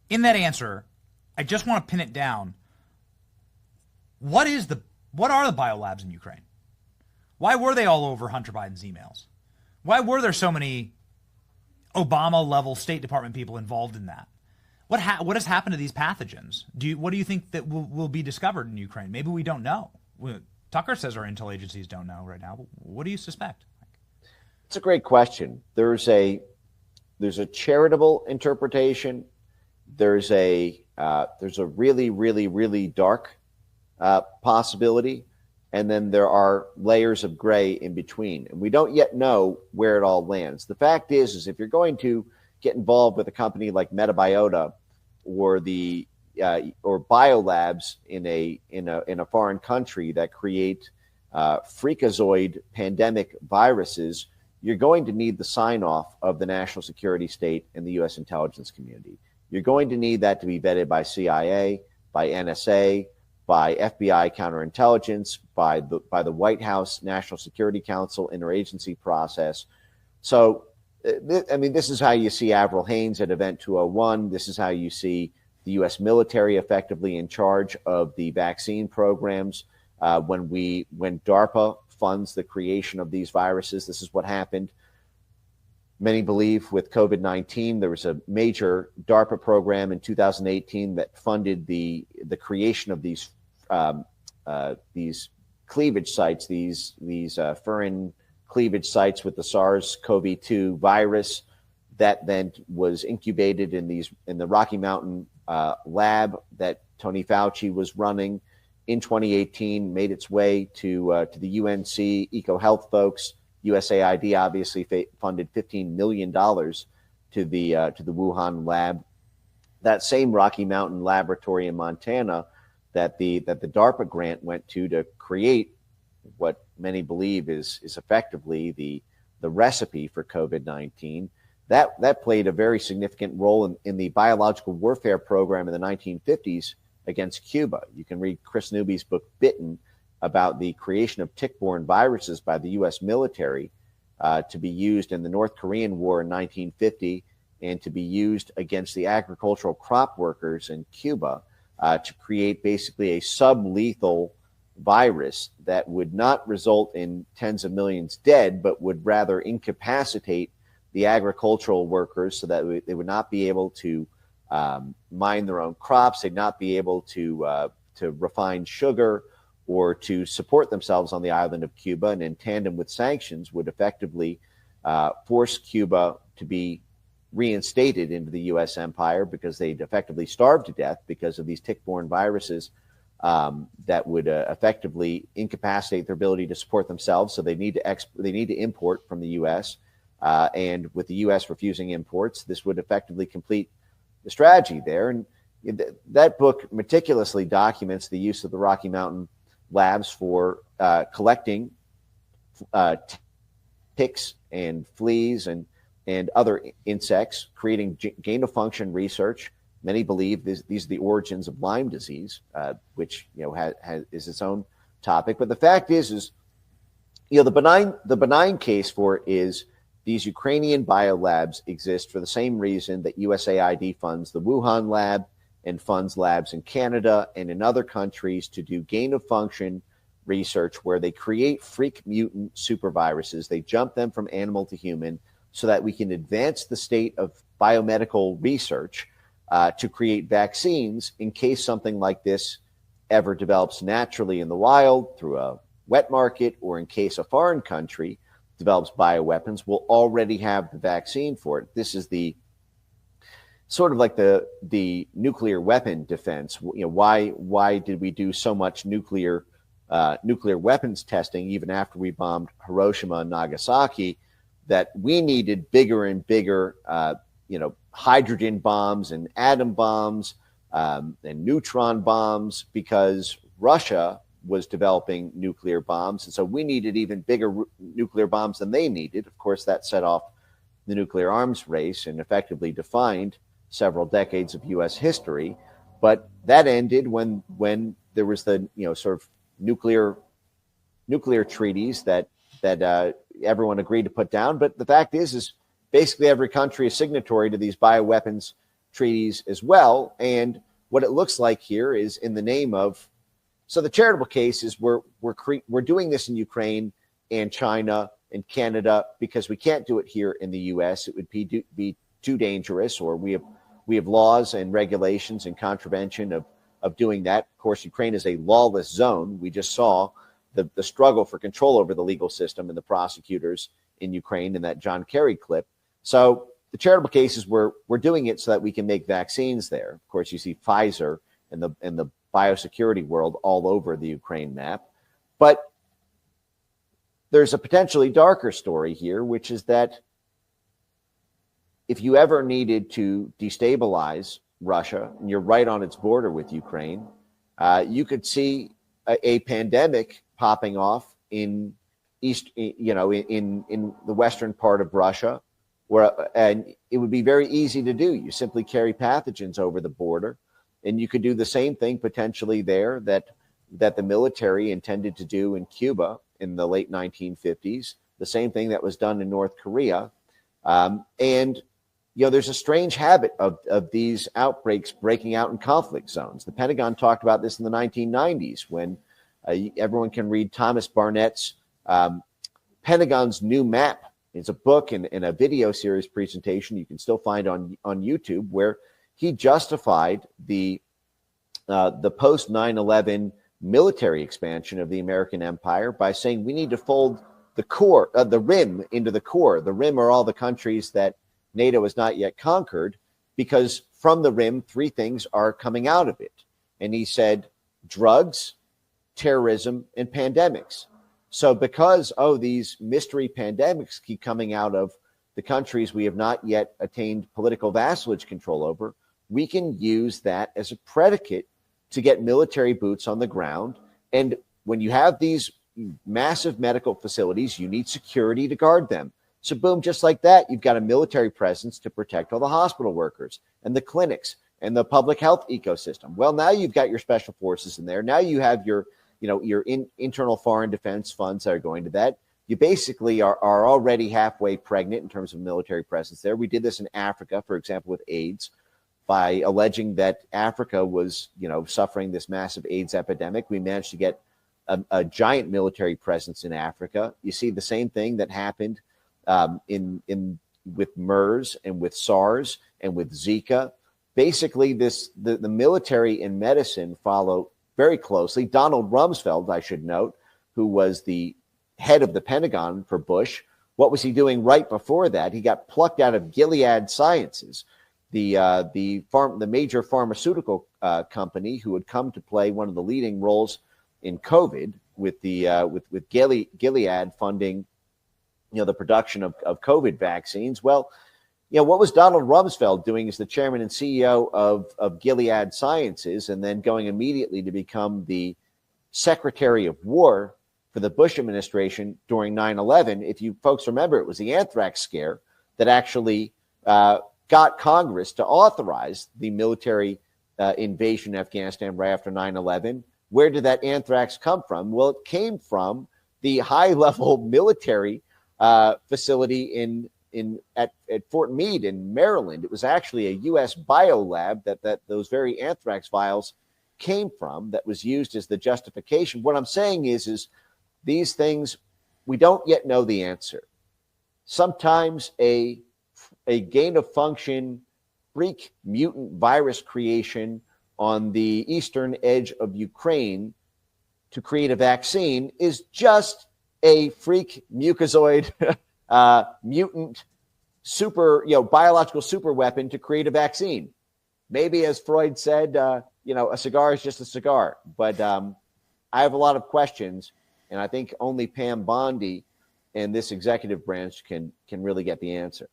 in that answer, I just want to pin it down. What are the biolabs in Ukraine? Why were they all over Hunter Biden's emails? Why were there so many Obama-level State Department people involved in that? What has happened to these pathogens? What do you think that will be discovered in Ukraine? Maybe we don't know. Tucker says our intel agencies don't know right now. But what do you suspect? It's a great question. There's a charitable interpretation. There's a really, really, really dark possibility, and then there are layers of gray in between, and we don't yet know where it all lands. The fact is if you're going to get involved with a company like Metabiota or or BioLabs in a foreign country that create freakazoid pandemic viruses, you're going to need the sign-off of the national security state and the U.S. intelligence community. You're going to need that to be vetted by CIA, by NSA, by FBI counterintelligence, by the White House National Security Council interagency process. So, this is how you see Avril Haines at Event 201. This is how you see the U.S. military effectively in charge of the vaccine programs. When DARPA funds the creation of these viruses, this is what happened. Many believe with COVID-19, there was a major DARPA program in 2018 that funded the creation of these cleavage sites, these furin cleavage sites with the SARS-CoV-2 virus that then was incubated in the Rocky Mountain lab that Tony Fauci was running in 2018, made its way to the UNC EcoHealth folks. USAID obviously funded $15 million to the Wuhan lab. That same Rocky Mountain laboratory in Montana that the DARPA grant went to create what many believe is effectively the recipe for COVID-19. That played a very significant role in the biological warfare program in the 1950s against Cuba. You can read Chris Newby's book Bitten about the creation of tick-borne viruses by the U.S. military to be used in the North Korean War in 1950 and to be used against the agricultural crop workers in Cuba to create basically a sublethal virus that would not result in tens of millions dead, but would rather incapacitate the agricultural workers so that they would not be able to mine their own crops, they'd not be able to refine sugar, or to support themselves on the island of Cuba, and in tandem with sanctions would effectively force Cuba to be reinstated into the U.S. empire because they'd effectively starved to death because of these tick-borne viruses that would effectively incapacitate their ability to support themselves. So they need to import from the U.S. And with the U.S. refusing imports, this would effectively complete the strategy there. And that book meticulously documents the use of the Rocky Mountain labs for collecting ticks and fleas and other insects, creating gain-of-function research. Many believe these are the origins of Lyme disease, which is its own topic. But the fact is the benign case for it is these Ukrainian biolabs exist for the same reason that USAID funds the Wuhan lab and funds labs in Canada and in other countries to do gain-of-function research where they create freak mutant superviruses. They jump them from animal to human so that we can advance the state of biomedical research to create vaccines in case something like this ever develops naturally in the wild through a wet market, or in case a foreign country develops bioweapons, we'll already have the vaccine for it. This is the sort of like the nuclear weapon defense. Why did we do so much nuclear weapons testing even after we bombed Hiroshima and Nagasaki? That we needed bigger and bigger, hydrogen bombs and atom bombs and neutron bombs because Russia was developing nuclear bombs. And so we needed even bigger nuclear bombs than they needed. Of course, that set off the nuclear arms race and effectively defined several decades of U.S. history. But that ended when there was the sort of nuclear treaties that everyone agreed to put down. But the fact is basically every country is signatory to these bioweapons treaties as well. And what it looks like here is in the name of, so the charitable case is we're doing this in Ukraine and China and Canada because we can't do it here in the U.S. It would be too dangerous, or we have laws and regulations and contravention of doing that. Of course, Ukraine is a lawless zone. We just saw the struggle for control over the legal system and the prosecutors in Ukraine in that John Kerry clip. So the charitable cases, we're doing it so that we can make vaccines there. Of course, you see Pfizer and the biosecurity world all over the Ukraine map. But there's a potentially darker story here, which is that if you ever needed to destabilize Russia, and you're right on its border with Ukraine, you could see a pandemic popping off in in the western part of Russia, and it would be very easy to do. You simply carry pathogens over the border, and you could do the same thing potentially there that the military intended to do in Cuba in the late 1950s, the same thing that was done in North Korea. And there's a strange habit of these outbreaks breaking out in conflict zones. The Pentagon talked about this in the 1990s when everyone can read Thomas Barnett's Pentagon's New Map. It's a book and a video series presentation you can still find on YouTube, where he justified the post 9/11 military expansion of the American empire by saying we need to fold the core, the rim, into the core. The rim are all the countries that NATO has not yet conquered, because from the rim, three things are coming out of it. And he said drugs, terrorism, and pandemics. So because, these mystery pandemics keep coming out of the countries we have not yet attained political vassalage control over, we can use that as a predicate to get military boots on the ground. And when you have these massive medical facilities, you need security to guard them. So boom, just like that, you've got a military presence to protect all the hospital workers and the clinics and the public health ecosystem. Well, now you've got your special forces in there. Now you have your internal foreign defense funds that are going to that. You basically are already halfway pregnant in terms of military presence there. We did this in Africa, for example, with AIDS, by alleging that Africa was, suffering this massive AIDS epidemic. We managed to get a giant military presence in Africa. You see the same thing that happened with MERS and with SARS and with Zika. Basically, the military and medicine follow very closely. Donald Rumsfeld, I should note, who was the head of the Pentagon for Bush, what was he doing right before that? He got plucked out of Gilead Sciences, the major pharmaceutical company who had come to play one of the leading roles in COVID with Gilead funding the production of COVID vaccines. Well, what was Donald Rumsfeld doing as the chairman and CEO of Gilead Sciences, and then going immediately to become the Secretary of War for the Bush administration during 9/11? If you folks remember, it was the anthrax scare that actually got Congress to authorize the military invasion of Afghanistan right after 9/11. Where did that anthrax come from? Well, it came from the high-level military facility at Fort Meade in Maryland. It was actually a U.S. biolab that those very anthrax vials came from, that was used as the justification. What I'm saying is these things, we don't yet know the answer. Sometimes a gain-of-function freak mutant virus creation on the eastern edge of Ukraine to create a vaccine is just a freak mucozoid mutant biological super weapon to create a vaccine. Maybe, as Freud said, a cigar is just a cigar. But I have a lot of questions, and I think only Pam Bondi and this executive branch can really get the answer.